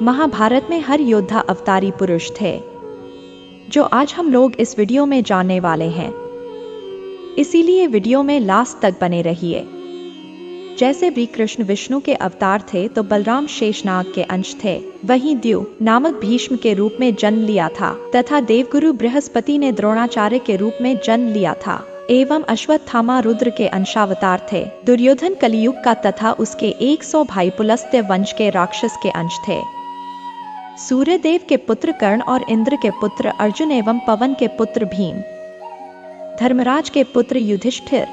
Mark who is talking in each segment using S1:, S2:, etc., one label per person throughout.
S1: महाभारत में हर योद्धा अवतारी पुरुष थे, जो आज हम लोग इस वीडियो में जानने वाले हैं। इसीलिए वीडियो में लास्ट तक बने रहिए। जैसे भी कृष्ण विष्णु के अवतार थे तो बलराम शेषनाग के अंश थे। वहीं द्यू नामक भीष्म के रूप में जन्म लिया था तथा देवगुरु बृहस्पति ने द्रोणाचार्य के रूप में जन्म लिया था एवं अश्वत्थामा रुद्र के अंशावतार थे। दुर्योधन कलियुग का तथा उसके 100 भाई पुलस्त्य वंश के राक्षस के अंश थे। सूर्यदेव के पुत्र कर्ण और इंद्र के पुत्र अर्जुन एवं पवन के पुत्र भीम, धर्मराज के पुत्र युधिष्ठिर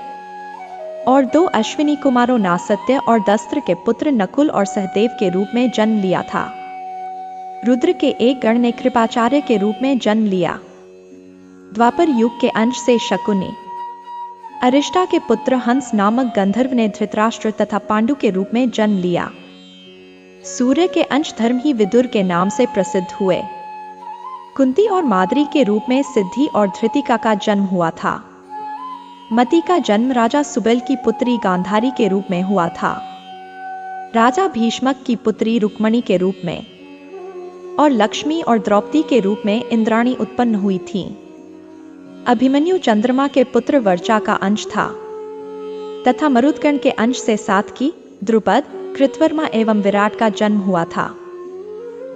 S1: और 2 अश्विनी कुमारों नासत्य और दस्त्र के पुत्र नकुल और सहदेव के रूप में जन्म लिया था। रुद्र के एक गण ने कृपाचार्य के रूप में जन्म लिया। द्वापर युग के अंश से शकुनी, अरिष्टा के पुत्र हंस नामक गंधर्व ने धृतराष्ट्र तथा पांडु के रूप में जन्म लिया। सूर्य के अंश धर्म ही विदुर के नाम से प्रसिद्ध हुए। कुंती और माद्री के रूप में सिद्धि और धृतिका का जन्म हुआ था। मति का जन्म राजा सुबेल की पुत्री गांधारी के रूप में हुआ था। राजा भीष्मक की पुत्री रुक्मणी के रूप में और लक्ष्मी और द्रौपदी के रूप में इंद्राणी उत्पन्न हुई थी। अभिमन्यु चंद्रमा के पुत्र वर्चा का अंश था तथा मरुदगण के अंश से सातकी, द्रुपद, कृतवर्मा एवं विराट का जन्म हुआ था।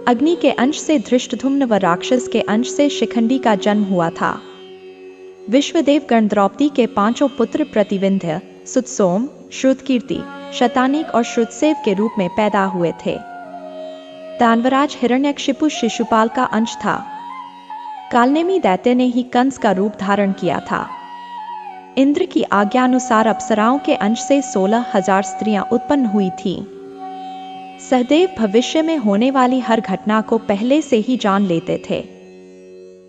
S1: अग्नि के अंश से धृष्टद्युम्न व राक्षस के अंश से शिखंडी का जन्म हुआ था। विश्वदेव गण द्रौपदी के 5 पुत्र प्रतिविंध्य, सुतसोम, श्रुतकीर्ति, शतानीक और श्रुतसेव के रूप में पैदा हुए थे। दानवराज हिरण्यकशिपु शिशुपाल का अंश था। कालनेमी दैत्य ने ही कंस का रूप धारण किया था। इंद्र की आज्ञानुसार अप्सराओं के अंश से 16,000 स्त्रियां उत्पन्न हुई थीं। सहदेव भविष्य में होने वाली हर घटना को पहले से ही जान लेते थे।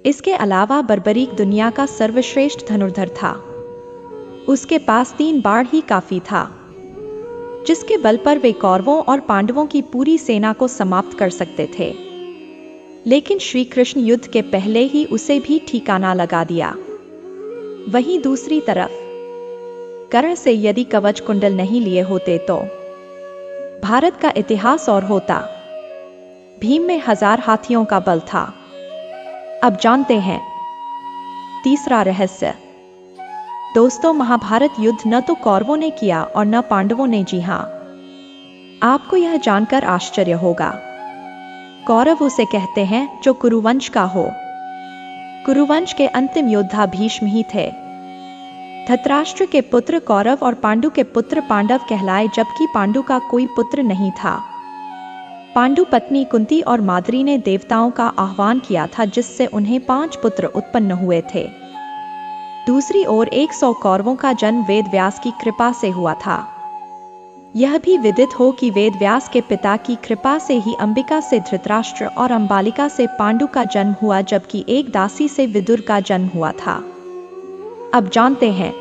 S1: इसके अलावा बर्बरीक दुनिया का सर्वश्रेष्ठ धनुर्धर था। उसके पास 3 बाण ही काफी था, जिसके बल पर वे कौरवों और पांडवों की पूरी सेना को समाप्त कर सकते थे। लेकिन श्री कृष्ण युद्ध के पहले ही उसे भी ठिकाना लगा दिया। वहीं दूसरी तरफ कर्ण से यदि कवच कुंडल नहीं लिए होते तो भारत का इतिहास और होता। भीम में 1000 हाथियों का बल था। अब जानते हैं तीसरा रहस्य। दोस्तों, महाभारत युद्ध न तो कौरवों ने किया और न पांडवों ने। जी हां, आपको यह जानकर आश्चर्य होगा। कौरव उसे कहते हैं जो कुरुवंश का हो। कुरुवंश के अंतिम योद्धा भीष्म ही थे। धृतराष्ट्र के पुत्र कौरव और पांडु के पुत्र पांडव कहलाए, जबकि पांडु का कोई पुत्र नहीं था। पांडु पत्नी कुंती और माद्री ने देवताओं का आह्वान किया था, जिससे उन्हें 5 पुत्र उत्पन्न हुए थे। दूसरी ओर 100 कौरवों का जन्म वेद व्यास की कृपा से हुआ था। यह भी विदित हो कि वेद व्यास के पिता की कृपा से ही अंबिका से धृतराष्ट्र और अंबालिका से पांडु का जन्म हुआ, जबकि एक दासी से विदुर का जन्म हुआ था। अब जानते हैं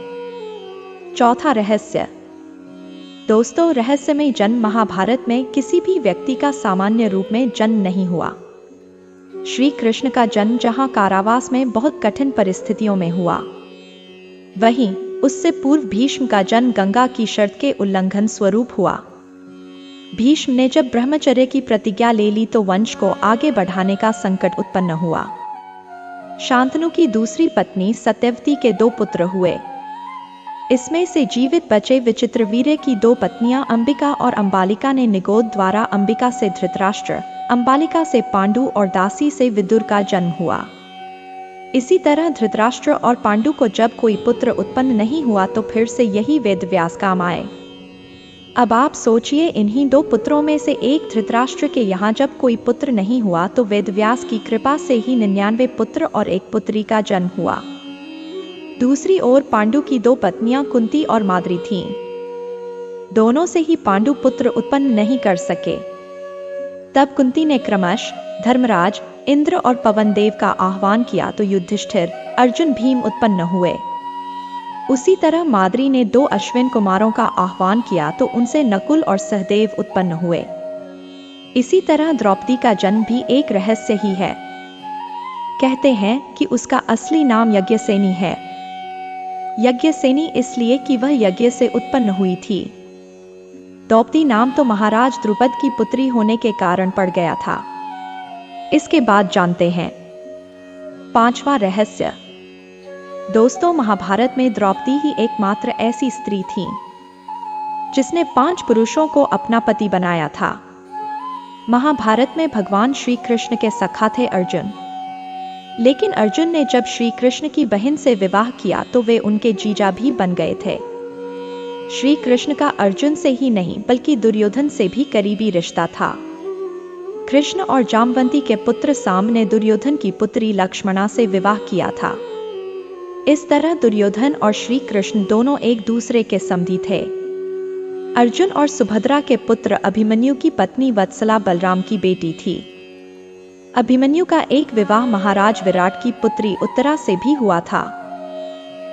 S1: चौथा रहस्य। दोस्तों, रहस्यमय जन्म महाभारत में किसी भी व्यक्ति का सामान्य रूप में जन्म नहीं हुआ। श्री कृष्ण का जन्म जहां कारावास में बहुत कठिन परिस्थितियों में हुआ, वहीं उससे पूर्व भीष्म का जन्म गंगा की शर्त के उल्लंघन स्वरूप हुआ। भीष्म ने जब ब्रह्मचर्य की प्रतिज्ञा ले ली तो वंश को आगे बढ़ाने का संकट उत्पन्न हुआ। शांतनु की दूसरी पत्नी सत्यवती के 2 पुत्र हुए। इसमें से जीवित बचे विचित्रवीर्य की 2 पत्नियां अंबिका और अंबालिका ने निगोद द्वारा अंबिका से धृतराष्ट्र, अंबालिका से पांडु और दासी से विदुर का जन्म हुआ। इसी तरह धृतराष्ट्र और पांडु को जब कोई पुत्र उत्पन्न नहीं हुआ तो फिर से यही वेदव्यास काम आए। अब आप सोचिए, इन्हीं 2 पुत्रों में से एक धृतराष्ट्र के यहाँ जब कोई पुत्र नहीं हुआ तो वेदव्यास की कृपा से ही 99 पुत्र और 1 पुत्री का जन्म हुआ। दूसरी ओर पांडु की 2 पत्नियां कुंती और माद्री थीं। दोनों से ही पांडु पुत्र उत्पन्न नहीं कर सके। तब कुंती ने क्रमशः धर्मराज, इंद्र और पवन देव का आह्वान किया तो युधिष्ठिर, अर्जुन, भीम उत्पन्न हुए। उसी तरह माद्री ने 2 अश्विन कुमारों का आह्वान किया तो उनसे नकुल और सहदेव उत्पन्न हुए। इसी तरह द्रौपदी का जन्म भी एक रहस्य ही है। कहते हैं कि उसका असली नाम यज्ञसेनी है। यज्ञसेनी इसलिए कि वह यज्ञ से उत्पन्न हुई थी। द्रौपदी नाम तो महाराज द्रुपद की पुत्री होने के कारण पड़ गया था। इसके बाद जानते हैं 5वां रहस्य। दोस्तों, महाभारत में द्रौपदी ही एकमात्र ऐसी स्त्री थी जिसने 5 पुरुषों को अपना पति बनाया था। महाभारत में भगवान श्री कृष्ण के सखा थे अर्जुन, लेकिन अर्जुन ने जब श्री कृष्ण की बहन से विवाह किया तो वे उनके जीजा भी बन गए थे। श्री कृष्ण का अर्जुन से ही नहीं बल्कि दुर्योधन से भी करीबी रिश्ता था। कृष्ण और जामवंती के पुत्र साम ने दुर्योधन की पुत्री लक्ष्मणा से विवाह किया था। इस तरह दुर्योधन और श्री कृष्ण दोनों एक दूसरे के समधी थे। अर्जुन और सुभद्रा के पुत्र अभिमन्यु की पत्नी वत्सला बलराम की बेटी थी। अभिमन्यु का एक विवाह महाराज विराट की पुत्री उत्तरा से भी हुआ था।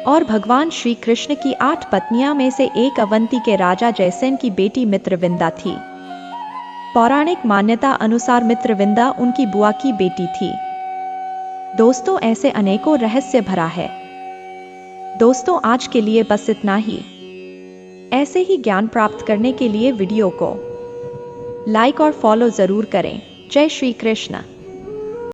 S1: और भगवान श्री कृष्ण की 8 पत्नियां में से एक अवंती के राजा जयसेन की बेटी मित्रविंदा थी। पौराणिक मान्यता अनुसार मित्रविंदा उनकी बुआ की बेटी थी। दोस्तों, ऐसे अनेकों रहस्य भरा है। दोस्तों, आज के लिए बस इतना ही। ऐसे ही ज्ञान प्राप्त करने के लिए वीडियो को लाइक और फॉलो जरूर करें। जय श्री कृष्ण।